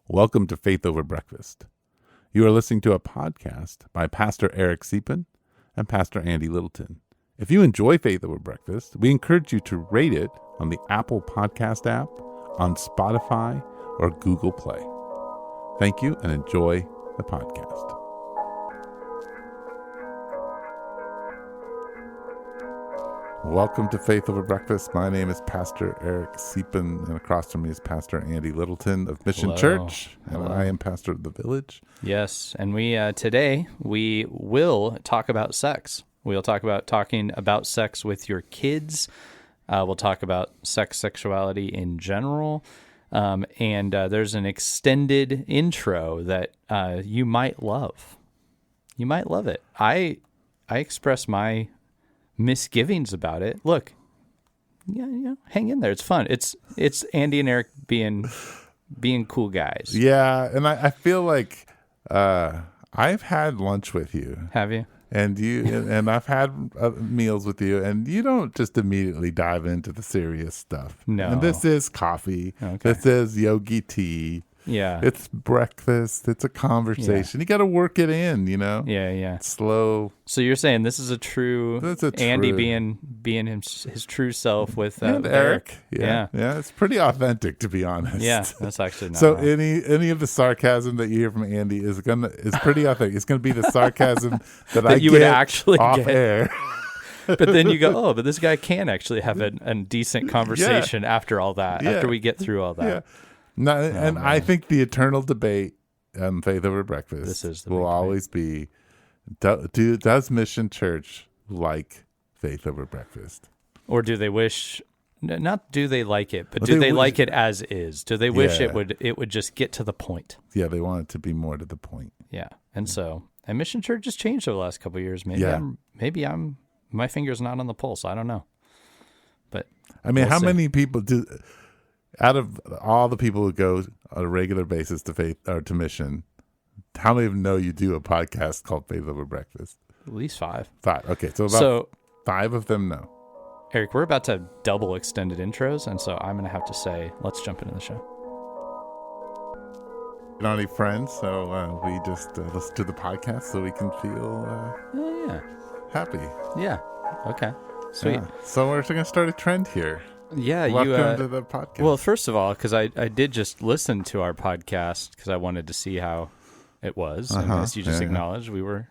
Welcome to Faith Over Breakfast. You are listening to a podcast by Pastor Eric Deepen and Pastor Andy Littleton. If you enjoy Faith Over Breakfast, we encourage you to rate it on the Apple Podcast app, on Spotify, or Google Play. Thank you and enjoy the podcast. Welcome to Faith Over Breakfast. My name is Pastor Eric Deepen, and across from me is Pastor Andy Littleton of Mission Church, and I am pastor of the village. Yes, and we today we will talk about sex. We'll talk about sex with your kids. We'll talk about sexuality in general, and there's an extended intro that you might love. You might love it. I express my misgivings about it. Look, hang in there. It's fun. It's Andy and Eric being cool guys. Yeah, and I feel like I've had lunch with you. Have you? And I've had meals with you, and you don't just immediately dive into the serious stuff. No. And this is coffee. Okay. This is yogi tea. Yeah. It's breakfast. It's a conversation. Yeah. You got to work it in, Yeah. It's slow. So you're saying this is a true Andy being his true self with Eric. Yeah. It's pretty authentic, to be honest. Yeah, that's actually not so wrong. any of the sarcasm that you hear from Andy is pretty authentic. It's going to be the sarcasm that I you get would actually off get. air. But then you go, but this guy can actually have a decent conversation after all that. After we get through all that. Yeah. No, and I think the eternal debate on Faith Over Breakfast will always be, does Mission Church like Faith Over Breakfast? Or do they wish, not do they like it, but do they like it as is? Do they wish it would just get to the point? Yeah, they want it to be more to the point. Yeah, and Mission Church has changed over the last couple of years. Maybe my finger's not on the pulse. I don't know. But I mean, how many people do... Out of all the people who go on a regular basis to Faith or to Mission, how many of them know you do a podcast called Faith Over Breakfast? At least 5. 5. Okay, so about 5 of them know. Eric, we're about to have double extended intros, and so I'm going to have to say, let's jump into the show. You don't have any friends, so we just listen to the podcast so we can feel happy. Yeah. Okay. Sweet. Yeah. So we're going to start a trend here. Yeah, welcome to the podcast. Well, first of all, because I did just listen to our podcast because I wanted to see how it was. And as you just acknowledged, we were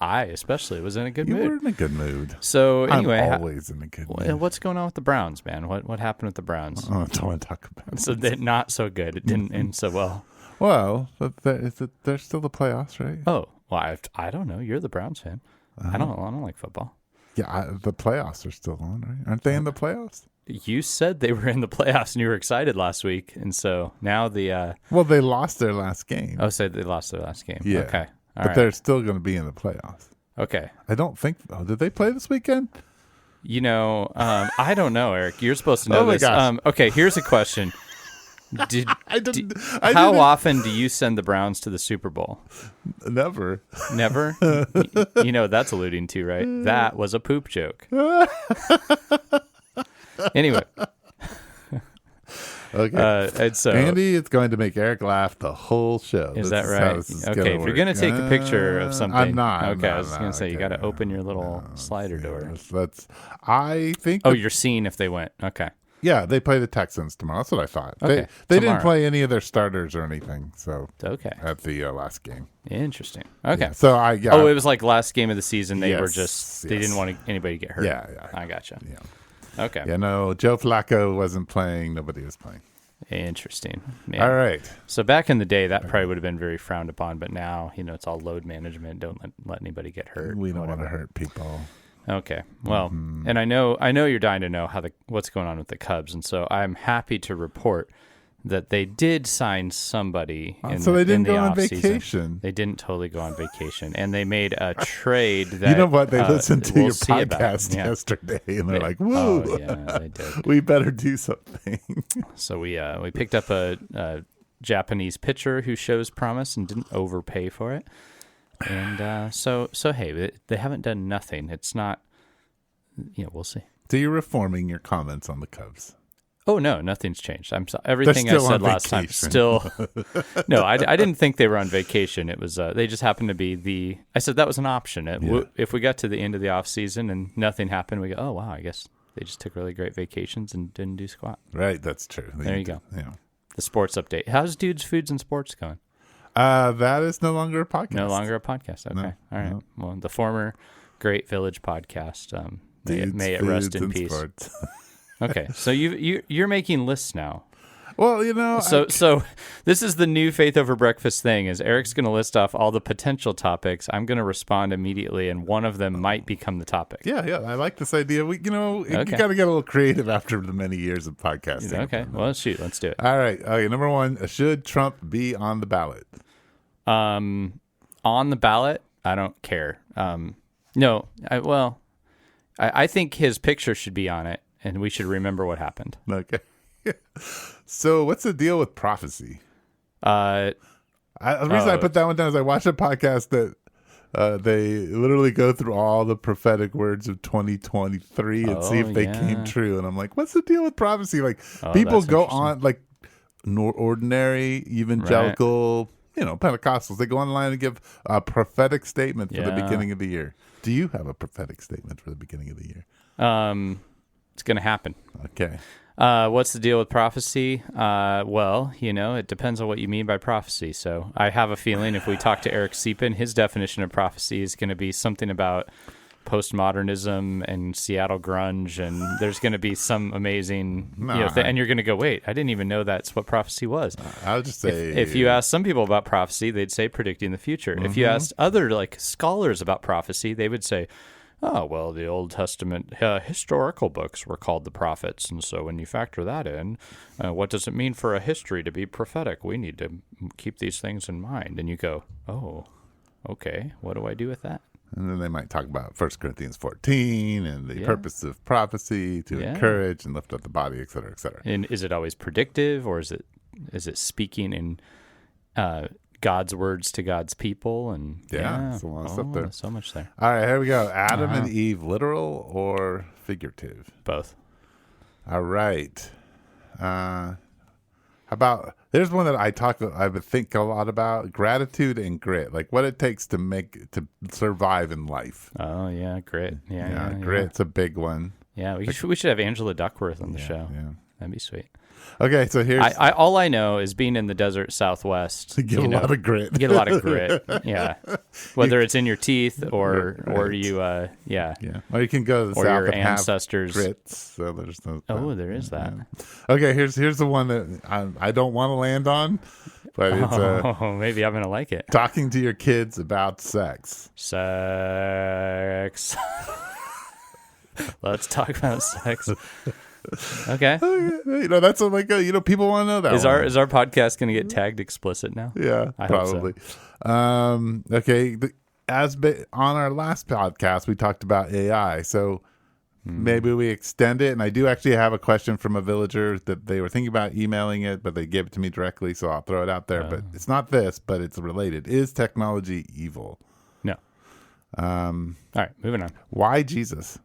I especially was in a good mood. You were in a good mood. So anyway, I'm always in a good mood. What's going on with the Browns, man? What happened with the Browns? I don't want to talk about it. So they're not so good. It didn't end so well. Well, they're still the playoffs, right? Oh, well, I don't know. You're the Browns fan. I don't like football. Yeah, the playoffs are still on, right? Aren't they in the playoffs? You said they were in the playoffs and you were excited last week, and so now the well, they lost their last game. Oh, so they lost their last game. Yeah. Okay. But they're still going to be in the playoffs. Okay. I don't think. Oh, did they play this weekend? I don't know, Eric. You're supposed to know this. Gosh. Okay, here's a question. How often do you send the Browns to the Super Bowl? Never. Never? You know what that's alluding to, right? That was a poop joke. Anyway. Okay. And so Andy is going to make Eric laugh the whole show. Is that right? Okay, if you're going to take a picture of something. I'm not. Okay, I was going to say, you got to open your little slider door. I think. Oh, you're seeing if they went. Okay. Yeah, they play the Texans tomorrow. That's what I thought. Okay, they didn't play any of their starters or anything. So at the last game. Interesting. Okay. Yeah, so Oh, it was like last game of the season. They were just they didn't want anybody to get hurt. Yeah. I gotcha. Yeah. Okay. Yeah. No, Joe Flacco wasn't playing. Nobody was playing. Interesting. All right. So back in the day, that probably would have been very frowned upon, but now it's all load management. Don't let anybody get hurt. We don't want to hurt people. Okay. Well, and I know you're dying to know what's going on with the Cubs, and so I'm happy to report that they did sign somebody. So they didn't go on off-season. vacation. They didn't totally go on vacation, and they made a trade that you know what? They listened to we'll your podcast yesterday, and they're like, "Woo, they did. We better do something." So we picked up a Japanese pitcher who shows promise and didn't overpay for it. And so hey, they haven't done nothing. It's not, we'll see. So you're reforming your comments on the Cubs. Oh no, nothing's changed. Everything I said last time. Still, no, I didn't think they were on vacation. It was they just happened to be I said that was an option. If we got to the end of the off season and nothing happened, we go, oh wow, I guess they just took really great vacations and didn't do squat. Right, that's true. There you go. Yeah. The sports update. How's Dudes, Foods, and Sports going? That is no longer a podcast. No longer a podcast. Okay, No, all right. no. Well, the former Great Village podcast. May it rest in peace. Okay, so you're making lists now. Well, So this is the new Faith Over Breakfast thing. Is Eric's going to list off all the potential topics. I'm going to respond immediately, and one of them might become the topic. Yeah, I like this idea. You got to get a little creative after the many years of podcasting. Okay, well, shoot, let's do it. All right. Okay, number one, should Trump be on the ballot? On the ballot, I don't care. No, I think his picture should be on it, and we should remember what happened. Okay. So what's the deal with prophecy? The reason I put that one down is I watched a podcast that they literally go through all the prophetic words of 2023 and see if they came true. And I'm like, what's the deal with prophecy? Like people go on, like ordinary evangelical, Pentecostals, they go online and give a prophetic statement for the beginning of the year. Do you have a prophetic statement for the beginning of the year? It's going to happen. Okay. What's the deal with prophecy? Well, it depends on what you mean by prophecy. So I have a feeling if we talk to Eric Siepen, his definition of prophecy is going to be something about postmodernism and Seattle grunge, and there's going to be some amazing, and you're going to go, wait, I didn't even know that's what prophecy was. I'll just say, if you ask some people about prophecy, they'd say predicting the future. Mm-hmm. If you asked other scholars about prophecy, they would say, oh, well, the Old Testament historical books were called the prophets, and so when you factor that in, what does it mean for a history to be prophetic? We need to keep these things in mind. And you go, oh, okay, what do I do with that? And then they might talk about 1 Corinthians 14 and the purpose of prophecy to encourage and lift up the body, et cetera, et cetera. And is it always predictive, or is it speaking in God's words to God's people? And there's a lot of stuff there. So much there. All right, here we go. Adam and Eve, literal or figurative? Both. All right. There's one that I would think a lot about: gratitude and grit, like what it takes to survive in life. Oh yeah, grit. Yeah, grit's a big one. Yeah, we should have Angela Duckworth on the show. Yeah, that'd be sweet. Okay, so here's all I know is being in the desert Southwest. Get a lot of grit. Get a lot of grit. Yeah, whether it's in your teeth or you Or you can go to the or South your and ancestors. have grits. So there's there is that. Yeah. Okay, here's the one that I don't want to land on, but it's maybe I'm gonna like it. Talking to your kids about sex. Sex. Let's talk about sex. Okay. That's people want to know that. Is our podcast going to get tagged explicit now? Yeah, I probably. Hope so. Okay. On our last podcast, we talked about AI. So maybe we extend it. And I do actually have a question from a villager that they were thinking about emailing it, but they gave it to me directly. So I'll throw it out there. But it's not this, but it's related. Is technology evil? No. All right, moving on. Why Jesus?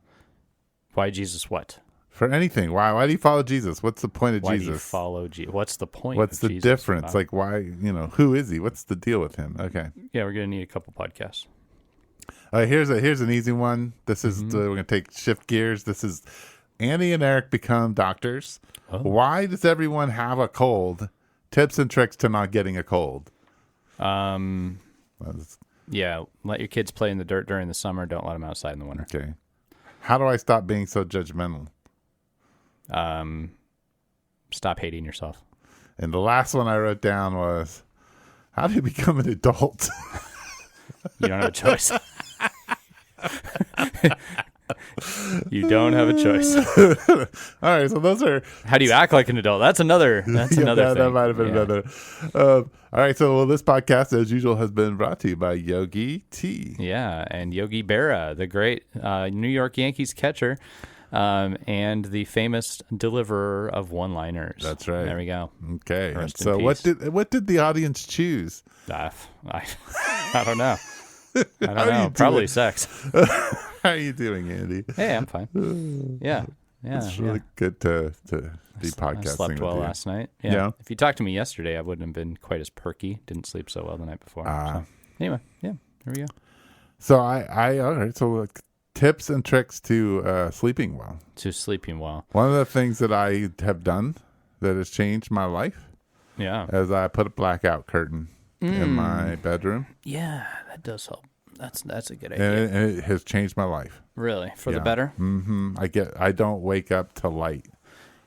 Why Jesus what? For anything. Why do you follow Jesus? What's the point of why Jesus? Do you follow Jesus? What's the point? What's of the Jesus? difference? Like why, who is he? What's the deal with him? Okay. Yeah, we're going to need a couple podcasts. All right, here's an easy one. This is we're going to shift gears. This is Andy and Eric become doctors. Oh. Why does everyone have a cold? Tips and tricks to not getting a cold. Yeah, let your kids play in the dirt during the summer. Don't let them outside in the winter. Okay. How do I stop being so judgmental? Stop hating yourself. And the last one I wrote down was, how do you become an adult? You don't have a choice. You don't have a choice. All right, so those are... How do you act like an adult? That's another thing. That might have been another. All right, so this podcast, as usual, has been brought to you by Yogi T. Yeah, and Yogi Berra, the great New York Yankees catcher, and the famous deliverer of one-liners. That's right. There we go. Okay. So what did the audience choose? I don't know. I don't know. Probably sex. How are you doing, Andy? Hey, I'm fine. Yeah. Yeah, It's really good to be podcasting. I slept well with you. last night. Yeah. If you talked to me yesterday, I wouldn't have been quite as perky. Didn't sleep so well the night before. So, anyway, yeah, here we go. So all right. So like, tips and tricks to sleeping well. To sleeping well. One of the things that I have done that has changed my life. Yeah. Is I put a blackout curtain in my bedroom. Yeah, that does help. That's a good idea. And it has changed my life. Really? For the better? Mm-hmm. I don't wake up to light.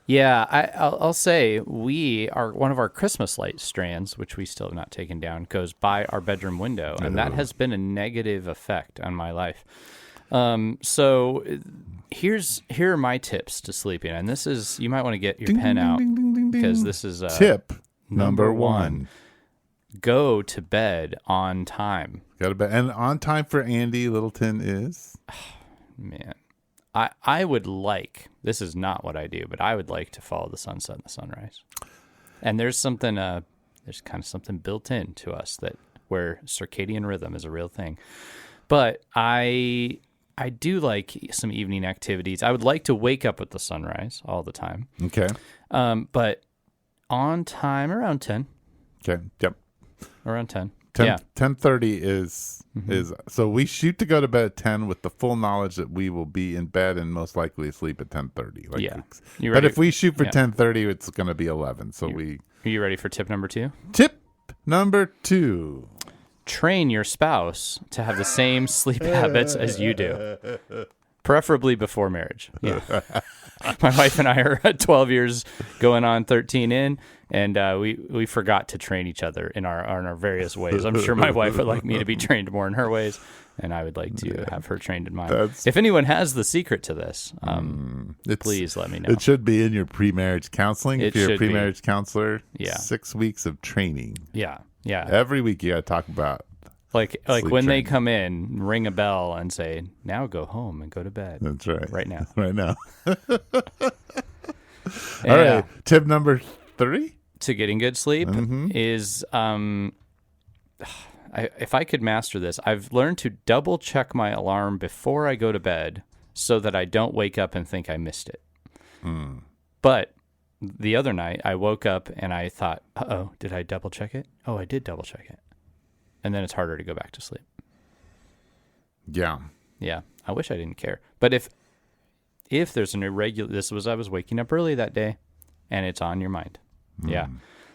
Yeah, I'll say one of our Christmas light strands, which we still have not taken down, goes by our bedroom window, and that has been a negative effect on my life. So here are my tips to sleeping, and this is, you might want to get your pen out because this is tip number one. Go to bed on time. Go to bed, and on time for Andy Littleton is. Man, I would like, this is not what I do, but I would like to follow the sunset and the sunrise. And there's something, there's kind of something built in to us that where circadian rhythm is a real thing. But I do like some evening activities. I would like to wake up with the sunrise all the time. Okay. But on time, around 10. Okay. Yep. Around 10. 10:30 is so we shoot to go to bed at 10 with the full knowledge that we will be in bed and most likely asleep at 10:30. But if we shoot for 10:30, it's going to be 11. So Are you ready for tip number 2? Tip number 2. Train your spouse to have the same sleep habits as you do, preferably before marriage. Yeah. My wife and I are 12 years going on 13 in, and we forgot to train each other in our various ways. I'm sure my wife would like me to be trained more in her ways, and I would like to have her trained in mine. If anyone has the secret to this, please let me know. It should be in your pre-marriage counseling. If you're a pre-marriage counselor, 6 weeks of training. Yeah. Every week you got to talk about like when they come in, ring a bell and say, "Now go home and go to bed." That's right. Right now. Right now. All right. Tip number 3 to getting good sleep is if I could master this, I've learned to double check my alarm before I go to bed so that I don't wake up and think I missed it. But the other night I woke up and I thought, "Uh-oh, did I double check it?" Oh, I did double check it. And then it's harder to go back to sleep. Yeah. Yeah. I wish I didn't care. But if there's an irregular, I was waking up early that day and it's on your mind. Yeah.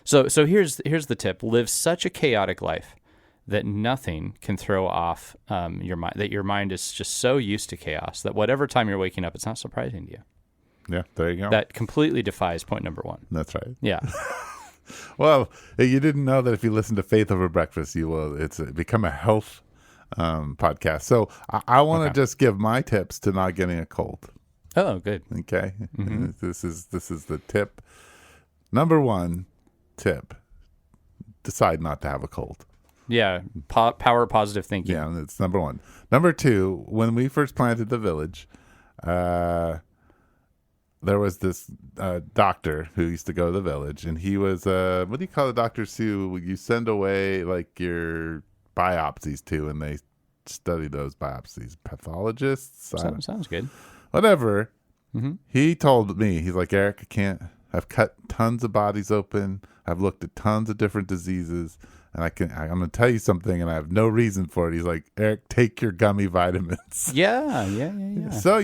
So here's the tip. Live such a chaotic life that nothing can throw off your mind, that your mind is just so used to chaos that whatever time you're waking up, it's not surprising to you. Yeah, there you go. That completely defies point number 1. That's right. Yeah. Well, you didn't know that if you listen to Faith Over Breakfast, it's become a health podcast. So I want to just give my tips to not getting a cold. Oh, good. Okay. This is the tip. Number 1 tip. Decide not to have a cold. Yeah. Power positive thinking. Yeah, that's number 1. Number 2, when we first planted the village, there was this doctor who used to go to the village, and he was, what do you call the doctors who you send away like your biopsies to, and they study those biopsies? Pathologists? Sounds good. Whatever. He told me, he's like, "Eric, I've cut tons of bodies open. I've looked at tons of different diseases, and I'm going to tell you something, and I have no reason for it." He's like, "Eric, take your gummy vitamins." Yeah. So,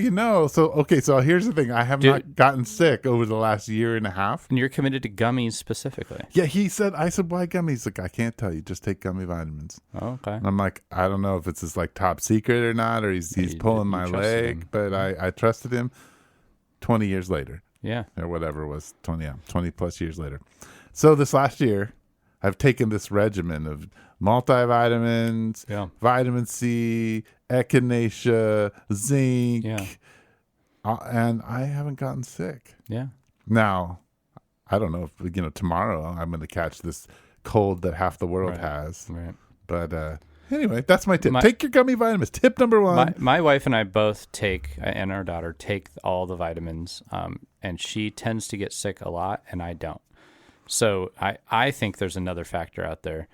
so here's the thing. I have not gotten sick over the last year and a half. And you're committed to gummies specifically. Yeah, I said, "Why gummies?" Like, "I can't tell you. Just take gummy vitamins." Oh, okay. And I'm like, I don't know if it's his like top secret or not, or he's pulling my leg, but I trusted him. 20 years later. Yeah. Or whatever it was, 20 plus years later. So this last year, I've taken this regimen of multivitamins, vitamin C, echinacea, zinc, and I haven't gotten sick. Yeah. Now, I don't know if, tomorrow I'm going to catch this cold that half the world has. Right. But anyway, that's my tip. Take your gummy vitamins. Tip number 1. My wife and I both take, and our daughter take all the vitamins, and she tends to get sick a lot, and I don't. So I think there's another factor out there.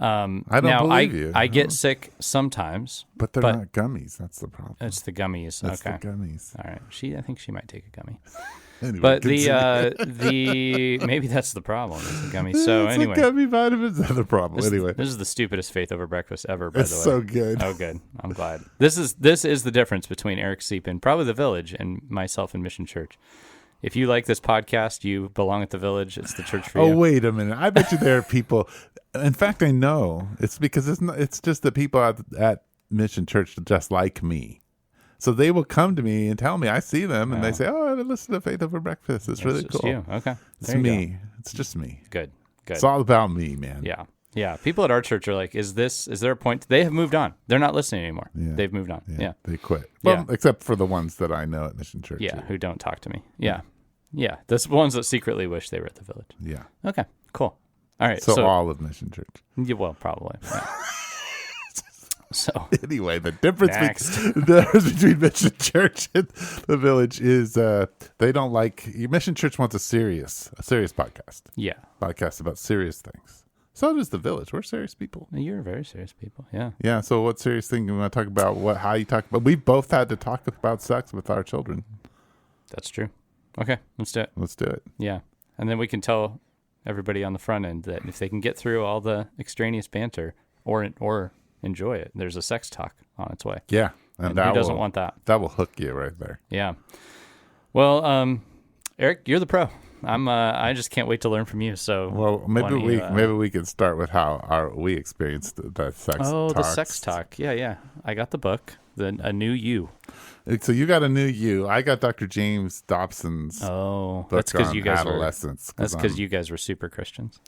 I don't now, believe you. I get sick sometimes. But they're not gummies. That's the problem. It's the gummies. It's okay. the gummies. All right. I think she might take a gummy. Anyway, But continue. maybe that's the problem. Is the gummies. So anyway, the gummy vitamins are the problem. this is the stupidest faith over breakfast ever. By the way, it's so good. Oh, good. I'm glad. This is the difference between Eric Siepen, probably the Village, and myself in Mission Church. If you like this podcast, you belong at the Village. It's the church for you. Oh, wait a minute. I bet you there are people. In fact, I know it's because it's just the people at Mission Church just like me. So they will come to me and tell me. I see them and they say, "Oh, I listen to Faith Over Breakfast. It's really cool." You. Okay, it's me. It's just me. Good. It's all about me, man. Yeah. People at our church are like, "Is there a point?" They have moved on. They're not listening anymore. Yeah. They've moved on. Yeah. They quit. Well, except for the ones that I know at Mission Church. Yeah, who don't talk to me. Yeah. The ones that secretly wish they were at the Village. Yeah. Okay. Cool. All right. So all of Mission Church. Yeah, well, probably. Yeah. So anyway, the difference between Mission Church and the Village is they don't like Mission Church wants a serious podcast. Yeah, podcast about serious things. So does the Village. We're serious people. You're very serious people. Yeah. Yeah. So what serious thing you want to talk about? How you talk about? We both had to talk about sex with our children. That's true. Okay, let's do it. Let's do it. Yeah, and then we can tell everybody on the front end that if they can get through all the extraneous banter or enjoy it, there's a sex talk on its way. Yeah, and who doesn't want that? That will hook you right there. Yeah. Well, Eric, you're the pro. I just can't wait to learn from you. So, well, maybe we can start with how we experienced the sex. Oh, talks. the sex talk. Yeah. I got the book, A New You. So you got A New You. I got Dr. James Dobson's. Oh, book that's because you guys adolescence. That's because you guys were super Christians.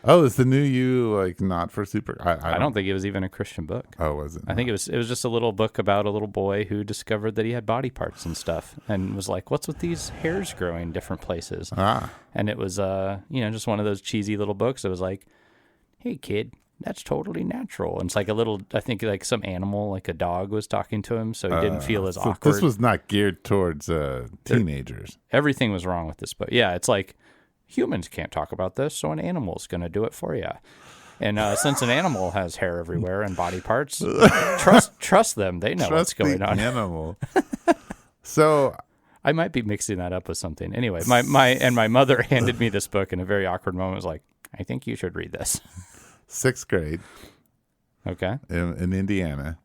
Oh, is The New You like not for super? I don't think it was even a Christian book. Oh, was it? I think it was just a little book about a little boy who discovered that he had body parts and stuff, and was like, "What's with these hairs growing different places?" And it was just one of those cheesy little books that was like, "Hey kid, that's totally natural." And it's like a little, I think like some animal, like a dog, was talking to him, so he didn't feel as awkward. This was not geared towards teenagers. Everything was wrong with this book. Yeah, it's like, humans can't talk about this, so an animal's going to do it for you. And since an animal has hair everywhere and body parts, trust them. They know what's going on. Animal. So I might be mixing that up with something. Anyway, my mother handed me this book in a very awkward moment. Was like, "I think you should read this." 6th grade. Okay. In Indiana,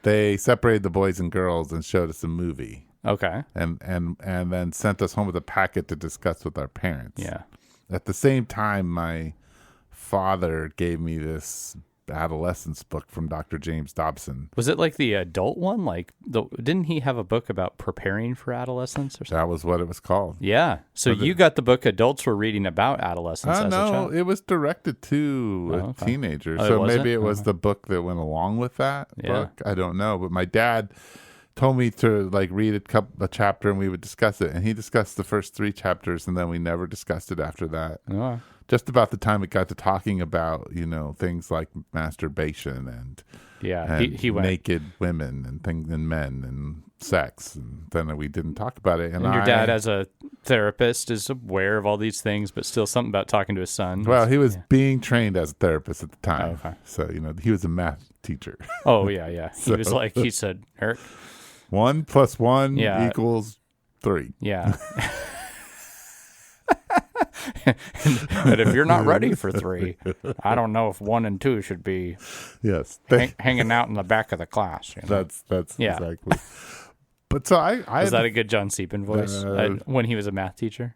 they separated the boys and girls and showed us a movie. Okay. And then sent us home with a packet to discuss with our parents. Yeah. At the same time, my father gave me this adolescence book from Dr. James Dobson. Was it like the adult one? Like didn't he have a book about preparing for adolescence or something? That was what it was called. Yeah. So you got the book adults were reading about adolescence as a child? It was directed to teenagers. Oh, so maybe it was the book that went along with that book. I don't know. But my dad told me to like read a chapter and we would discuss it. And he discussed the first 3 chapters and then we never discussed it after that. Oh. Just about the time it got to talking about, things like masturbation and he went naked women and things and men and sex. And then we didn't talk about it. And your dad, as a therapist, is aware of all these things, but still something about talking to his son. Well, he was being trained as a therapist at the time. Oh, okay. So, he was a math teacher. Oh, yeah. He said, Eric, 1 + 1 equals 3. Yeah. But if you're not ready for 3, I don't know if 1 and 2 should be hanging out in the back of the class. That's exactly. But so I was that a good John Siepen voice when he was a math teacher?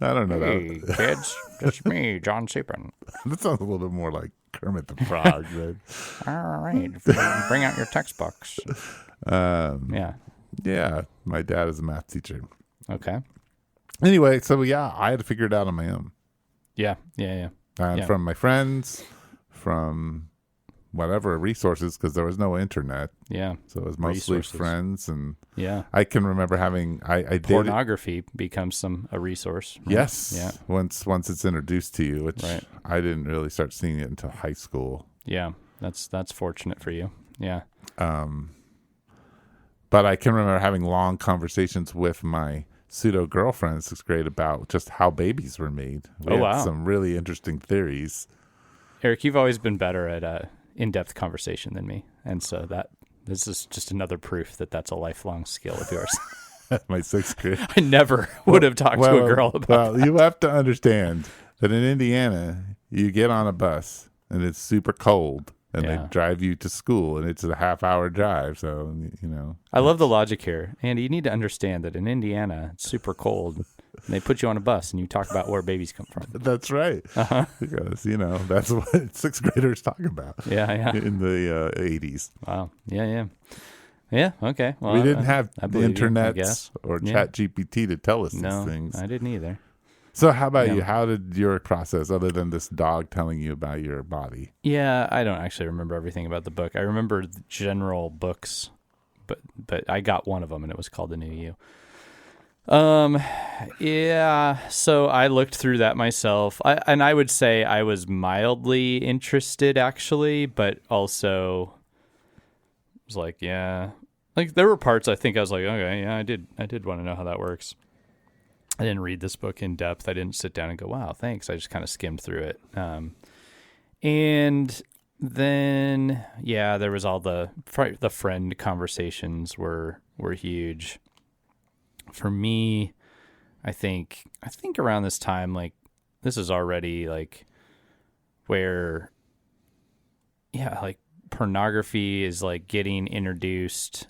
I don't know. Hey, kids, it's me, John Siepen. That sounds a little bit more like Kermit the Frog. Right? All right, bring out your textbooks. Yeah, my dad is a math teacher. Okay. Anyway, so I had to figure it out on my own. Yeah. From my friends, from whatever resources, because there was no internet. Yeah. So it was mostly friends, and I can remember having pornography becomes a resource. Right? Yes. Yeah. Once it's introduced to you, which I didn't really start seeing it until high school. Yeah, that's fortunate for you. Yeah. But I can remember having long conversations with my pseudo girlfriend in 6th grade about just how babies were made. We had some really interesting theories. Eric, you've always been better at in-depth conversation than me. And so this is just another proof that that's a lifelong skill of yours. My sixth grade. I never would have talked to a girl about that. You have to understand that in Indiana, you get on a bus and it's super cold and they drive you to school and it's a half-hour drive. So, I love the logic here. Andy, you need to understand that in Indiana, it's super cold. And they put you on a bus and you talk about where babies come from. That's right. Because, that's what sixth graders talk about. Yeah. In the 80s. Wow. Yeah. Yeah, okay. Well, we didn't have the internet or chat GPT to tell us these things. I didn't either. So how about you? How did your process, other than this dog telling you about your body? Yeah, I don't actually remember everything about the book. I remember the general books, but I got one of them, and it was called The New You. Yeah, so I looked through that myself. I would say I was mildly interested, actually, but also was like, yeah. Like, there were parts I think I was like, okay, yeah, I did want to know how that works. I didn't read this book in depth. I didn't sit down and go, wow, thanks. I just kind of skimmed through it. And then, there was all the friend conversations were huge. For me, I think around this time, like, this is already, like, where, like, pornography is, like, getting introduced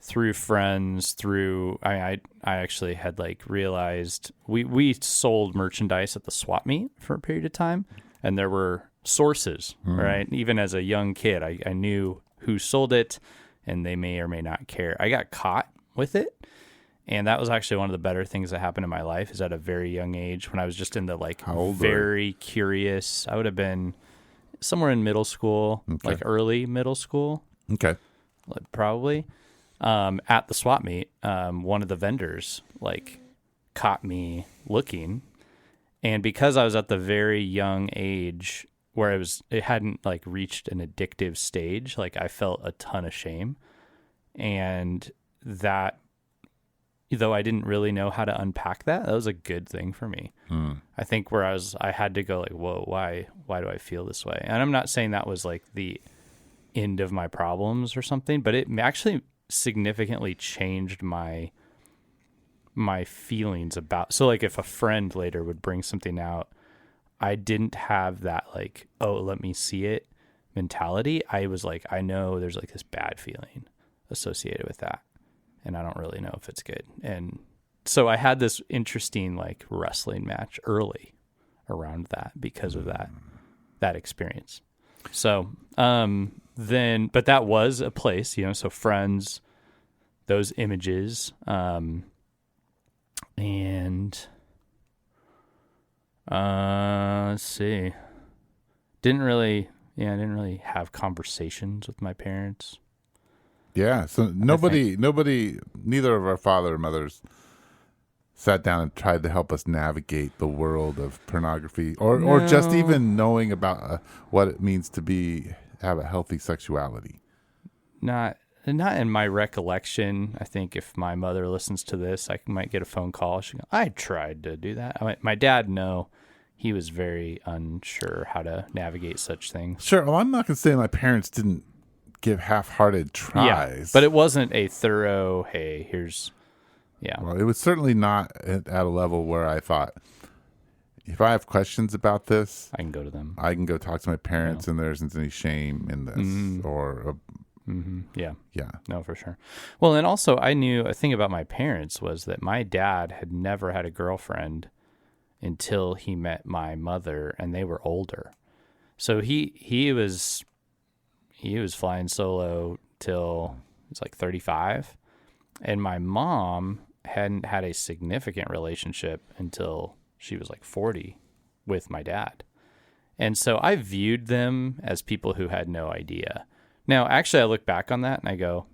through friends, I actually had, like, realized we sold merchandise at the swap meet for a period of time, and there were sources, right? Even as a young kid, I knew who sold it, and they may or may not care. I got caught with it, and that was actually one of the better things that happened in my life, is at a very young age, when I was just in the, like, very curious. I would have been somewhere in middle school, like early middle school. Okay. Probably. At the swap meet, one of the vendors, like, caught me looking. And because I was at the very young age where it hadn't, like, reached an addictive stage, like, I felt a ton of shame. And that, though I didn't really know how to unpack that was a good thing for me. I think I had to go, like, whoa, why do I feel this way? And I'm not saying that was, like, the end of my problems or something, but it actually significantly changed my feelings about. So, like, if a friend later would bring something out, I didn't have that, like, oh, let me see it mentality. I was like, I know there's, like, this bad feeling associated with that, and I don't really know if it's good. And so I had this interesting, like, wrestling match early around that because of that experience. So but that was a place, so friends, those images, and let's see, didn't really have conversations with my parents. Yeah, so neither of our father or mothers sat down and tried to help us navigate the world of pornography, or just even knowing about what it means to have a healthy sexuality. Not in my recollection. I think if my mother listens to this, I might get a phone call. She go, I tried to do that. My dad, no, he was very unsure how to navigate such things. Sure. Well, I'm not going to say my parents didn't give half-hearted tries. Yeah, but it wasn't a thorough, hey, here's... Yeah. Well, it was certainly not at a level where I thought, if I have questions about this, I can go to them. I can go talk to my parents, and there isn't any shame in this. Yeah. Yeah. No, for sure. Well, and also I knew a thing about my parents was that my dad had never had a girlfriend until he met my mother, and they were older. So he was flying solo till he was like 35, and my mom hadn't had a significant relationship until she was like 40 with my dad. And so I viewed them as people who had no idea. Now, actually, I look back on that and I go,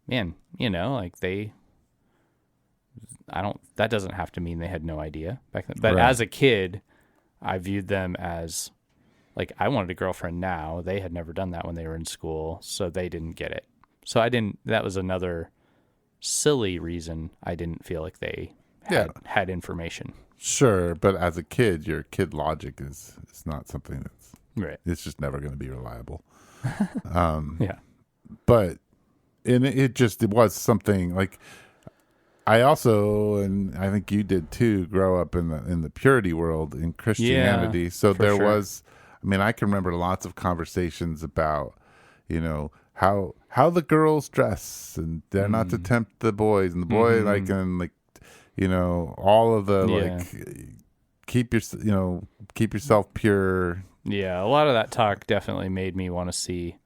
man, like that doesn't have to mean they had no idea back then. But as a kid, I viewed them as, like, I wanted a girlfriend now. They had never done that when they were in school, so they didn't get it. So that was another silly reason I didn't feel like they had information. Sure, but as a kid, your kid logic is not something that's Right. It's just never going to be reliable. Yeah. But it was something like I also, and I think you did too, grow up in the purity world in Christianity. So there sure. was, I mean, I can remember lots of conversations about, how the girls dress, and they're not to tempt the boys, and the boy all of the keep yourself pure. Yeah, a lot of that talk definitely made me want to see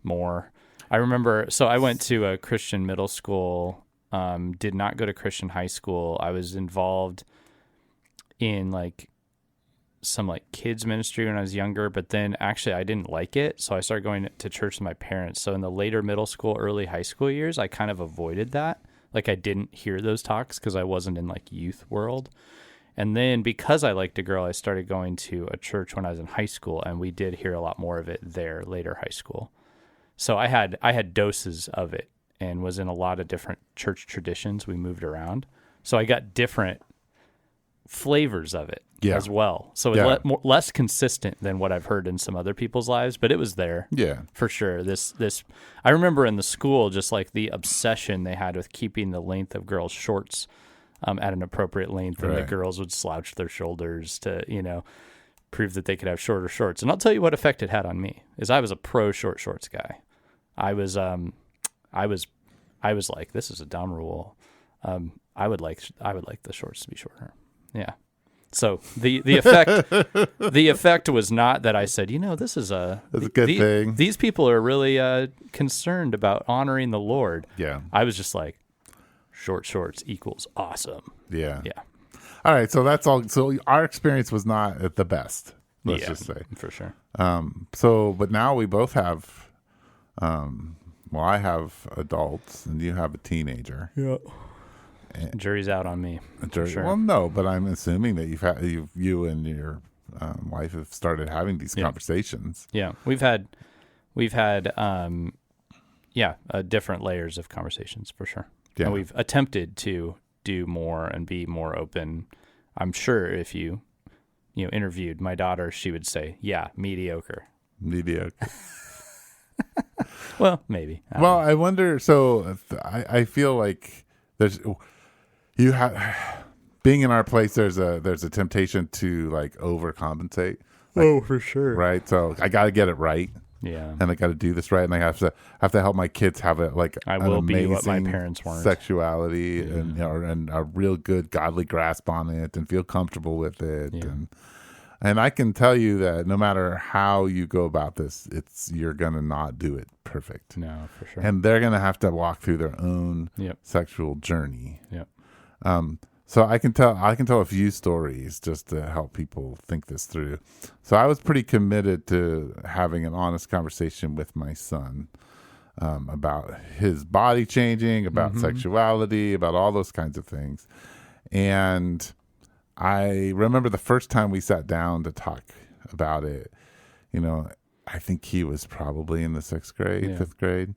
more. I remember, so I went to a Christian middle school, did not go to Christian high school. I was involved in some kids ministry when I was younger, but then actually I didn't like it. So I started going to church with my parents. So in the later middle school, early high school years, I kind of avoided that. I didn't hear those talks because I wasn't in youth world. And then because I liked a girl, I started going to a church when I was in high school, and we did hear a lot more of it there later high school. So I had doses of it and was in a lot of different church traditions. We moved around. So I got different flavors of it as well. So it's less consistent than what I've heard in some other people's lives, but it was there. Yeah. For sure. This I remember in the school just the obsession they had with keeping the length of girls' shorts at an appropriate length, and the girls would slouch their shoulders to, prove that they could have shorter shorts. And I'll tell you what effect it had on me is I was a pro short shorts guy. I was like, this is a dumb rule. I would like the shorts to be shorter. Yeah. So the effect was not that I said, this is that's a good thing. These people are really concerned about honoring the Lord. Yeah. I was just like, short shorts equals awesome. Yeah. Yeah. All right. So that's all. So our experience was not at the best. Let's just say for sure. But now we both have, I have adults and you have a teenager. Yeah. Jury's out on me. Sure. Well, no, but I'm assuming that you and your wife have started having these conversations. Yeah. We've had different layers of conversations for sure. Yeah. And we've attempted to do more and be more open. I'm sure if you interviewed my daughter, she would say, yeah, mediocre. Well, maybe. I wonder. So I feel like there's being in our place. There's a temptation to overcompensate. For sure. Right. So I got to get it right. Yeah. And I got to do this right, and I have to help my kids have it I will be what my parents weren't. Sexuality and a real good godly grasp on it, and feel comfortable with it. Yeah. And I can tell you that no matter how you go about this, you're gonna not do it perfect. No, for sure. And they're gonna have to walk through their own sexual journey. Yep. So I can tell a few stories just to help people think this through. So I was pretty committed to having an honest conversation with my son about his body changing, about sexuality, about all those kinds of things. And I remember the first time we sat down to talk about it, I think he was probably in the 6th grade, 5th grade.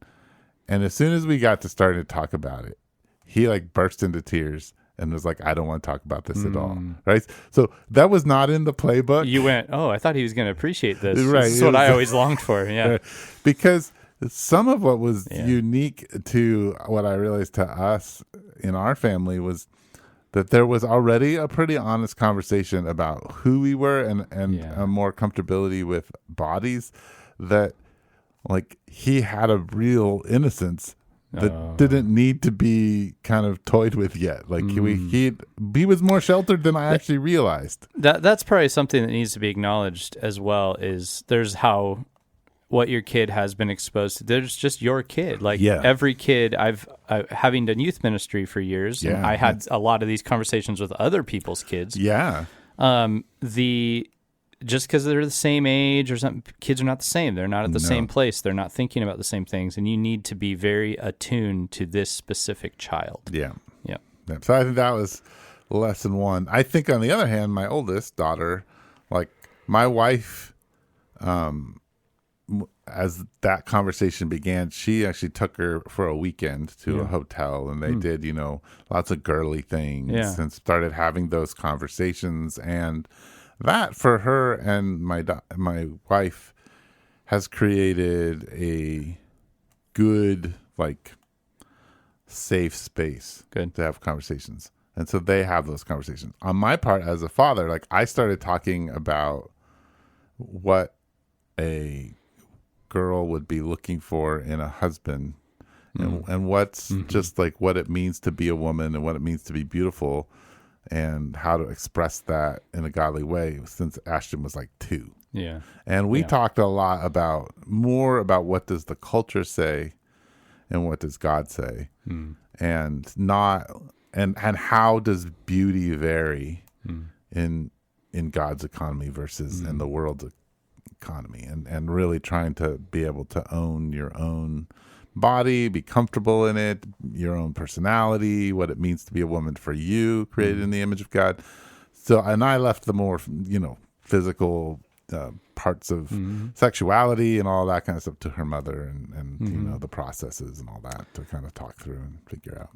And as soon as we got to starting to talk about it, he burst into tears and was like, I don't want to talk about this at all. Right. So that was not in the playbook. You went, I thought he was going to appreciate this. Right. This is what I always longed for. Yeah. Because some of what was unique to what I realized to us in our family was that there was already a pretty honest conversation about who we were and a more comfortability with bodies, that he had a real innocence that didn't need to be kind of toyed with yet. He was more sheltered than I actually realized. That's probably something that needs to be acknowledged as well. Is there's what your kid has been exposed to. There's just your kid. Every kid having done youth ministry for years. And I had a lot of these conversations with other people's kids. Yeah. Just because they're the same age or something, kids are not the same. They're not at the same place. They're not thinking about the same things. And you need to be very attuned to this specific child. Yeah. Yeah. So I think that was lesson 1. I think on the other hand, my oldest daughter, my wife, as that conversation began, she actually took her for a weekend to a hotel, and they did, lots of girly things and started having those conversations. And that for her and my wife has created a good, like, safe space Good. to have conversations. And so they have those conversations. On my part as a father, like, I started talking about what a girl would be looking for in a husband, and what's just like what it means to be a woman and what it means to be beautiful and how to express that in a godly way since Ashton was like 2. Yeah. And we talked a lot more about what does the culture say and what does God say, and how does beauty vary in God's economy versus in the world's economy, and really trying to be able to own your own body, be comfortable in it, your own personality, what it means to be a woman for you, created in the image of God. So, and I left the more, physical parts of sexuality and all that kind of stuff to her mother, and the processes and all that to kind of talk through and figure out.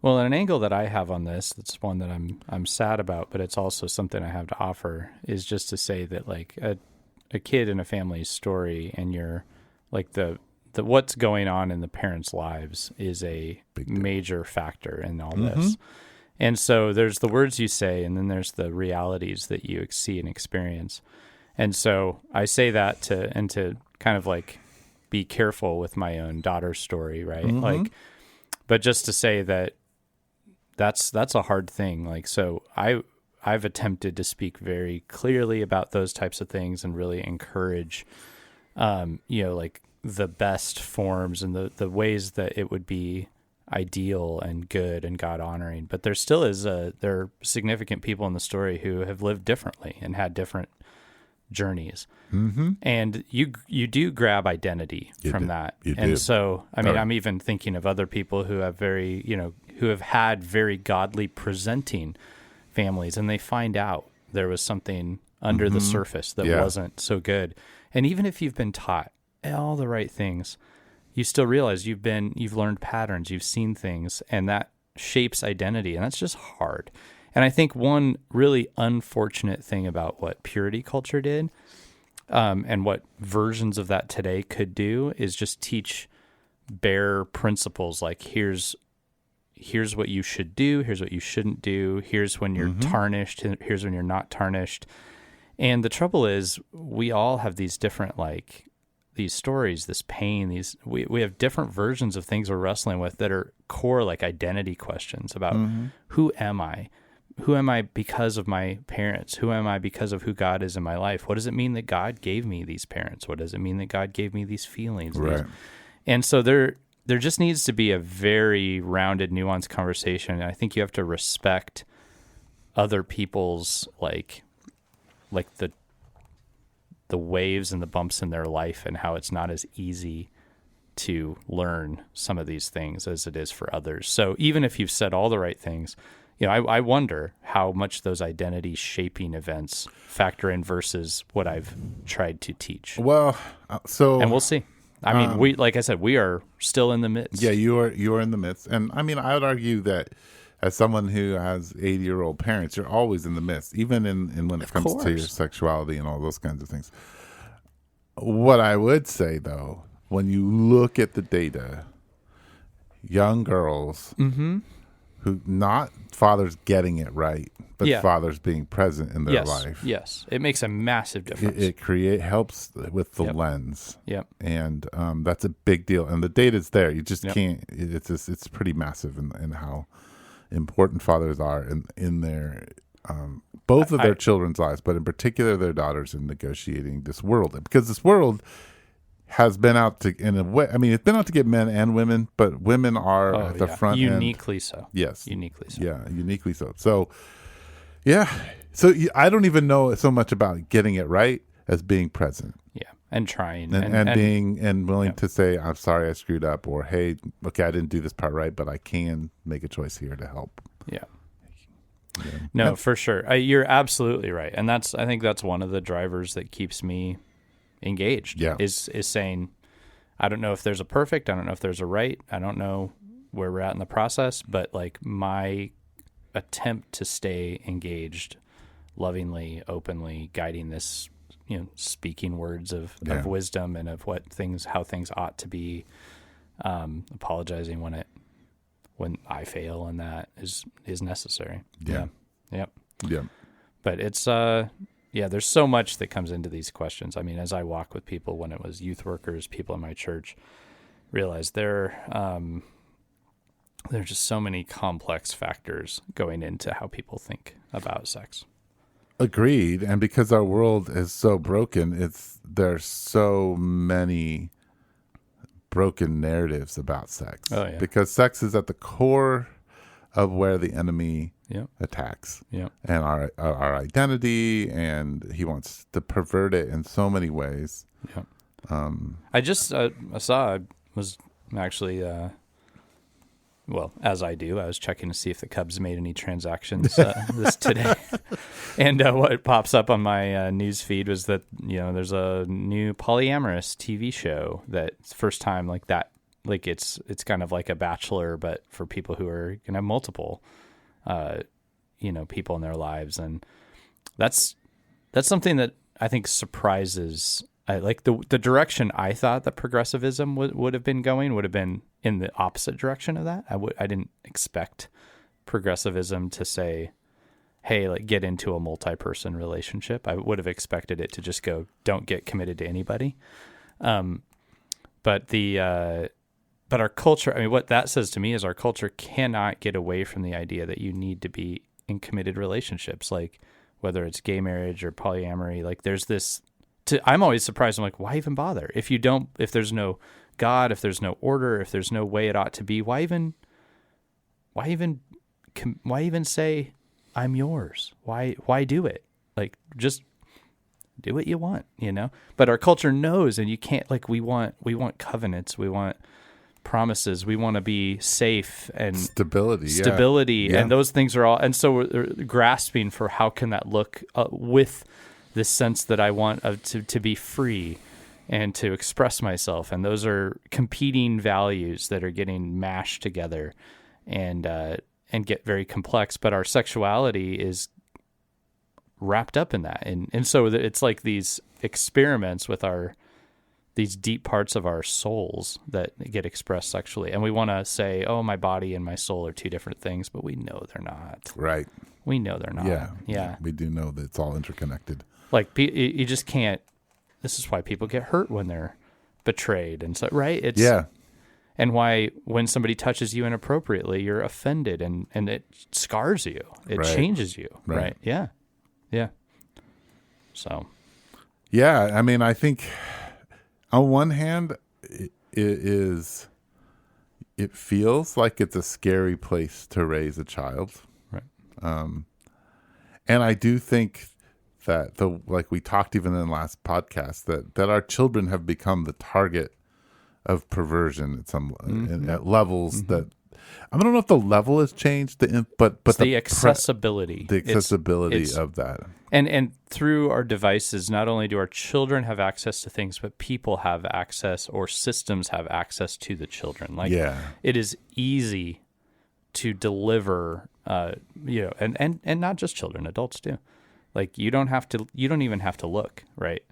Well, an angle that I have on this, that's one that I'm sad about, but it's also something I have to offer, is just to say that, like, a kid in a family's story, and you're like the what's going on in the parents' lives is a major factor in all this. And so there's the words you say, and then there's the realities that you see and experience. And so I say that to kind of like be careful with my own daughter's story, right? Like, but just to say that that's a hard thing. Like, so I've attempted to speak very clearly about those types of things and really encourage, like the best forms and the ways that it would be ideal and good and God honoring. But there still is there are significant people in the story who have lived differently and had different journeys. And you do grab identity from that. And so, I mean, I'm even thinking of other people who have who have had very godly presenting families, and they find out there was something under the surface that wasn't so good. And even if you've been taught all the right things, you still realize you've learned patterns, you've seen things, and that shapes identity, and that's just hard. And I think one really unfortunate thing about what purity culture did, and what versions of that today could do, is just teach bare principles, like here's what you should do, here's what you shouldn't do, here's when you're tarnished, here's when you're not tarnished. And the trouble is, we all have these different, like, these stories, this pain, we have different versions of things we're wrestling with that are core, like, identity questions about who am I? Who am I because of my parents? Who am I because of who God is in my life? What does it mean that God gave me these parents? What does it mean that God gave me these feelings? Right. And so there just needs to be a very rounded, nuanced conversation. And I think you have to respect other people's like the waves and the bumps in their life, and how it's not as easy to learn some of these things as it is for others. So even if you've said all the right things, I wonder how much those identity shaping events factor in versus what I've tried to teach. Well, and we'll see. I mean, like I said, we are still in the midst. Yeah, you are in the midst. And I mean, I would argue that as someone who has 80-year-old parents, you're always in the midst, even in when it comes to your sexuality and all those kinds of things. What I would say, though, when you look at the data, young girls who, not fathers getting it right, but fathers being present in their life. Yes, it makes a massive difference. It helps with the lens. Yep. And that's a big deal. And the data's there. You just can't. It's pretty massive in how important fathers are in their both of their children's lives, but in particular their daughters, in negotiating this world, because this world has been out to, in a way, I mean, it's been out to get men and women, but women are at the front uniquely end. So. Yes. Uniquely so. Yeah, uniquely so. So, yeah. So I don't even know so much about getting it right as being present. Yeah. And trying. And being willing to say, I'm sorry I screwed up, or, hey, okay, I didn't do this part right, but I can make a choice here to help. Yeah. No, for sure. You're absolutely right. And I think that's one of the drivers that keeps me engaged. Yeah. Is saying, I don't know if there's a perfect, I don't know if there's a right, I don't know where we're at in the process, but like my attempt to stay engaged lovingly, openly guiding this, speaking words of wisdom and of how things ought to be, apologizing when I fail, and that is necessary. Yeah. Yep. Yeah. But it's, there's so much that comes into these questions. I mean, as I walk with people, when it was youth workers, people in my church, realize there are just so many complex factors going into how people think about sex. Agreed. And because our world is so broken, there's so many broken narratives about sex. Oh, yeah. Because sex is at the core of where the enemy attacks. Yep. And our identity, and he wants to pervert it in so many ways. Yep. I just I was actually as I do, I was checking to see if the Cubs made any transactions this today, and what pops up on my news feed was that there's a new polyamorous TV show that's first time like that. Like it's kind of like a Bachelor, but for people who are gonna have multiple, people in their lives, and that's something that I think surprises. Like the direction I thought that progressivism would have been going would have been in the opposite direction of that. I didn't expect progressivism to say, hey, like get into a multi-person relationship. I would have expected it to just go, don't get committed to anybody. But our culture, I mean, what that says to me is our culture cannot get away from the idea that you need to be in committed relationships, like whether it's gay marriage or polyamory. Like there's this. I'm always surprised. I'm like, why even bother? If there's no God, if there's no order, if there's no way it ought to be, why even say I'm yours? Why do it? Like, just do what you want, But our culture knows, and you can't. Like, we want covenants, we want promises, we want to be safe and stability, yeah. And those things are all. And so we're grasping for how can that look with this sense that I want to be free and to express myself. And those are competing values that are getting mashed together and get very complex. But our sexuality is wrapped up in that. And so it's like these experiments with these deep parts of our souls that get expressed sexually. And we want to say, oh, my body and my soul are two different things, but we know they're not. Right. We know they're not. Yeah. We do know that it's all interconnected. Like, you just can't. This is why people get hurt when they're betrayed, and so right. And why when somebody touches you inappropriately, you're offended, and it scars you. It changes you. Right. Yeah. So. Yeah, I mean, I think on one hand, it feels like it's a scary place to raise a child. Right. And I do think that like we talked even in the last podcast, that our children have become the target of perversion at some at levels that I don't know if the level has changed, but the accessibility, of that, and through our devices, not only do our children have access to things, but people have access, or systems have access to the children. Like it is easy to deliver, and not just children, adults too. Like you don't even have to look, right?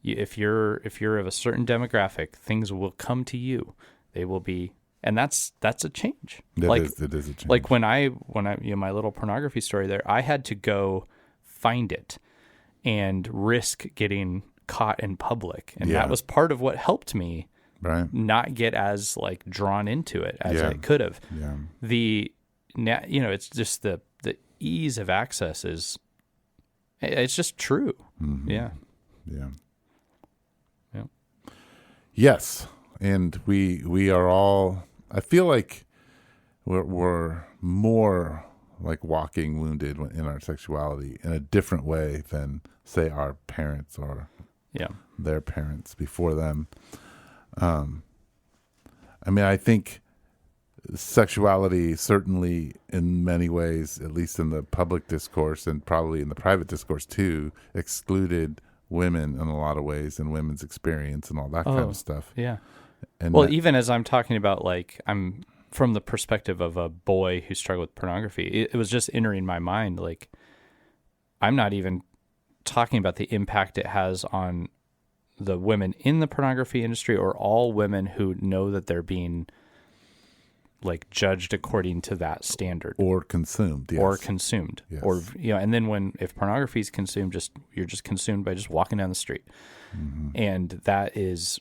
If you're of a certain demographic, things will come to you. They will be, and that's a change. It is a change. Like when I my little pornography story there, I had to go find it and risk getting caught in public, and that was part of what helped me not get as like drawn into it as I could have. Yeah. It's just the ease of access is. It's just true. Mm-hmm. Yeah. Yes, and we are all. I feel like we're more like walking wounded in our sexuality in a different way than, say, our parents or their parents before them. I mean, I think sexuality certainly in many ways, at least in the public discourse and probably in the private discourse too, excluded women in a lot of ways and women's experience and all that kind of stuff. Yeah. And even as I'm talking about, like, I'm from the perspective of a boy who struggled with pornography, it was just entering my mind, like, I'm not even talking about the impact it has on the women in the pornography industry or all women who know that they're being like judged according to that standard or consumed. Yes. Or, and then if pornography is consumed, you're just consumed by just walking down the street. Mm-hmm. And that is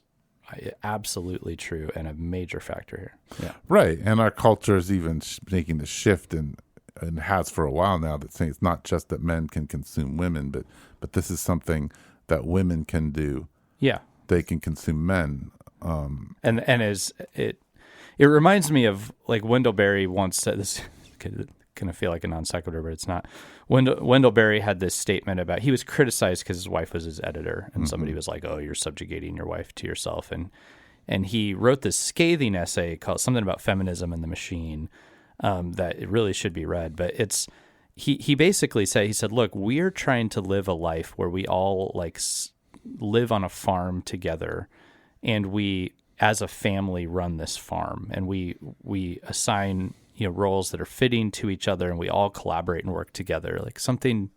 absolutely true and a major factor here. Yeah. Right. And our culture is even making the shift and has for a while now, that saying it's not just that men can consume women, but this is something that women can do. Yeah. They can consume men. And as it reminds me of like Wendell Berry once said this, going to feel like a non sequitur, but it's not. Wendell Berry had this statement about, he was criticized because his wife was his editor, and somebody was like, "Oh, you're subjugating your wife to yourself," and he wrote this scathing essay called something about feminism and the machine, that it really should be read. But he basically said, look, we're trying to live a life where we all like live on a farm together, and we as a family run this farm, and we assign roles that are fitting to each other, and we all collaborate and work together, like something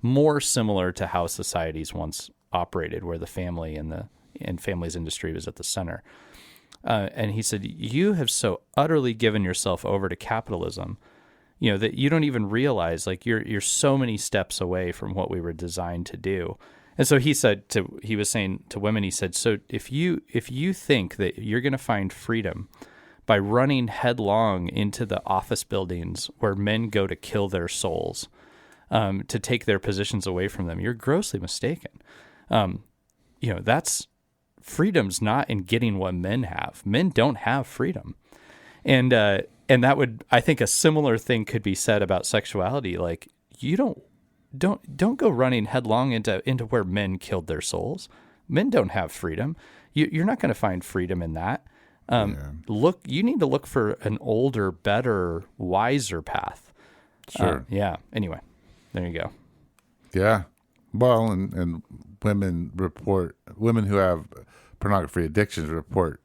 more similar to how societies once operated, where the family and family's industry was at the center. And he said, you have so utterly given yourself over to capitalism, that you don't even realize, like you're so many steps away from what we were designed to do. And so he was saying to women, he said, so if you think that you're going to find freedom by running headlong into the office buildings where men go to kill their souls, to take their positions away from them, you're grossly mistaken. That's freedom's not in getting what men have. Men don't have freedom. And that would, I think a similar thing could be said about sexuality. Like you don't go running headlong into where men killed their souls. Men don't have freedom. You're not going to find freedom in that. You need to look for an older, better, wiser path. Sure. Anyway, there you go. Yeah. Well, and women who have pornography addictions report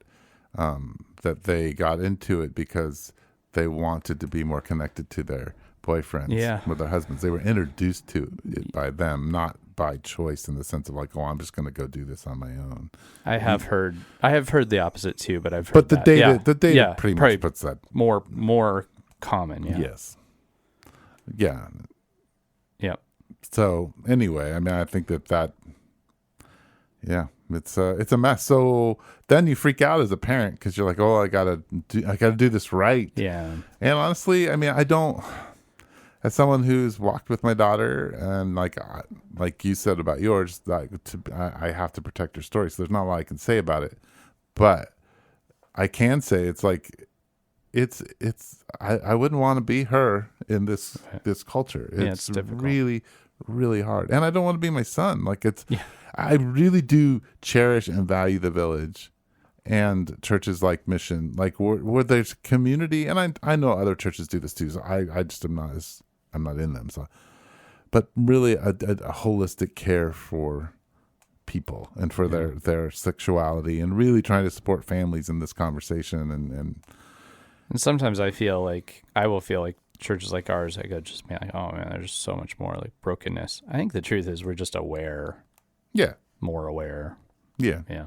that they got into it because they wanted to be more connected to their boyfriends, with their husbands. They were introduced to it by them, not by choice, in the sense of like, oh, I'm just going to go do this on my own. I have heard the opposite too, but I've heard the data pretty much puts that more common. Yeah. Yes. Yeah. Yep. So anyway, I mean, I think that it's a mess. So then you freak out as a parent because you're like, oh, I gotta do this right. Yeah. And honestly, I mean, I don't. As someone who's walked with my daughter, and like you said about yours, I have to protect her story. So there's not a lot I can say about it, but I can say it's like I wouldn't want to be her in this culture. It's really, really hard, and I don't want to be my son. Like I really do cherish and value the Village and churches like Mission, like where there's community, and I know other churches do this too. So I just I'm not in them. So, but really a holistic care for people and for their sexuality, and really trying to support families in this conversation. And sometimes I will feel like churches like ours, I go just be like, oh man, there's so much more like brokenness. I think the truth is we're just aware. Yeah. More aware. Yeah. Yeah.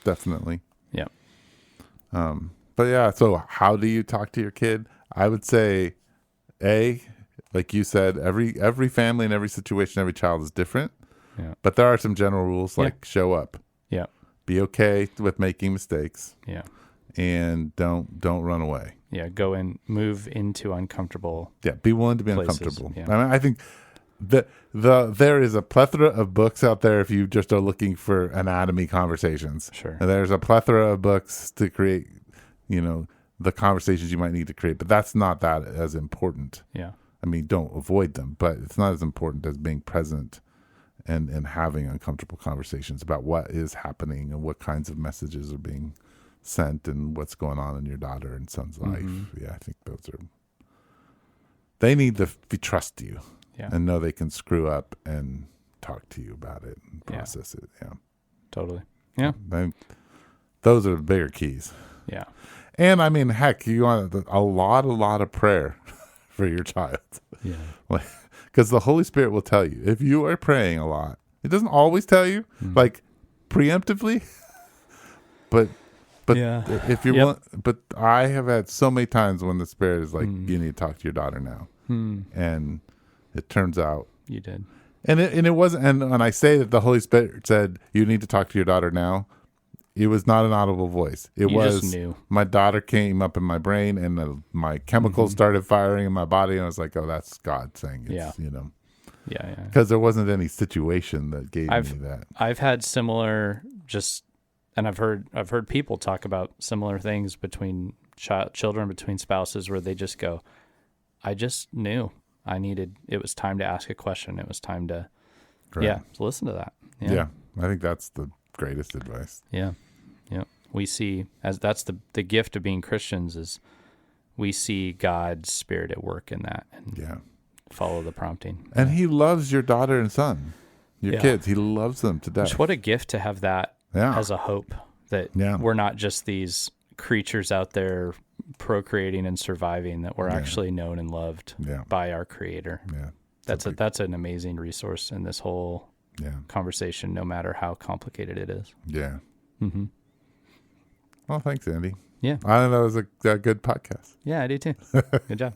Definitely. Yeah. But yeah, so how do you talk to your kid? I would say, like you said, every family and every situation, every child is different. Yeah. But there are some general rules, like show up. Yeah. Be okay with making mistakes. Yeah. And don't run away. Yeah. Move into uncomfortable. Yeah. Be willing to be places. Uncomfortable. Yeah. I mean, I think there is a plethora of books out there if you just are looking for anatomy conversations. Sure. And there's a plethora of books to create, the conversations you might need to create, but that's not that as important. Yeah. I mean, don't avoid them, but it's not as important as being present and having uncomfortable conversations about what is happening and what kinds of messages are being sent and what's going on in your daughter and son's life. Yeah, I think they need to trust you and know they can screw up and talk to you about it and process it. Yeah, totally. Yeah, those are the bigger keys. Yeah, and I mean, heck, you want a lot of prayer for your child. Yeah. because the Holy Spirit will tell you if you are praying a lot. It doesn't always tell you, like preemptively, but Yeah. if you're willing, but I have had so many times when the Spirit is like, you need to talk to your daughter now, and it turns out You did. and it wasn't. And when I say that the Holy Spirit said you need to talk to your daughter now, it was not an audible voice. It You was just knew. my daughter came up in my brain, and my chemicals started firing in my body, and I was like, oh, that's God saying it's, Yeah. Yeah. because there wasn't any situation that gave me that. I've had similar and I've heard people talk about similar things between children, between spouses, where they just go, I just knew it was time to ask a question. It was time to, Correct. to listen to that. Yeah. I think that's the greatest advice. Yeah. We see that's the gift of being Christians is we see God's Spirit at work in that and follow the prompting. And He loves your daughter and son, your kids. He loves them to death. Which, what a gift to have that as a hope that we're not just these creatures out there procreating and surviving, that we're actually known and loved by our Creator. Yeah. That's an amazing resource in this whole conversation, no matter how complicated it is. Yeah. Mm-hmm. Well, thanks, Andy. Yeah. I think that was a good podcast. Yeah, I do too. Good job.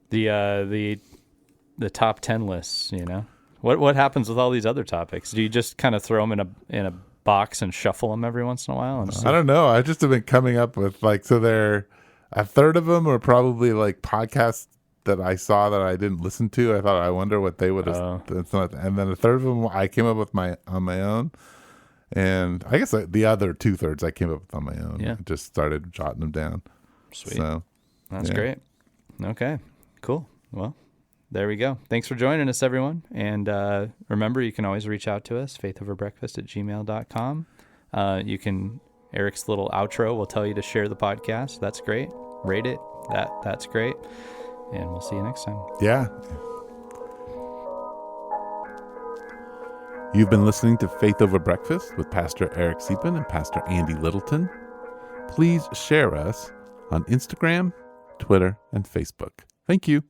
The top 10 lists, what happens with all these other topics? Do you just kind of throw them in a box and shuffle them every once in a while? And I don't know. I just have been coming up with so a third of them are probably like podcasts that I saw that I didn't listen to. I thought, I wonder what they would have. And then a third of them I came up with on my own. And I guess the other 2/3 I came up with on my own. Yeah. Just started jotting them down. Sweet. So, that's great. Okay, cool. Well, there we go. Thanks for joining us, everyone. And remember, you can always reach out to us, faithoverbreakfast@gmail.com. Eric's little outro will tell you to share the podcast. That's great. Rate it. That's great. And we'll see you next time. Yeah. You've been listening to Faith Over Breakfast with Pastor Eric Siepen and Pastor Andy Littleton. Please share us on Instagram, Twitter, and Facebook. Thank you.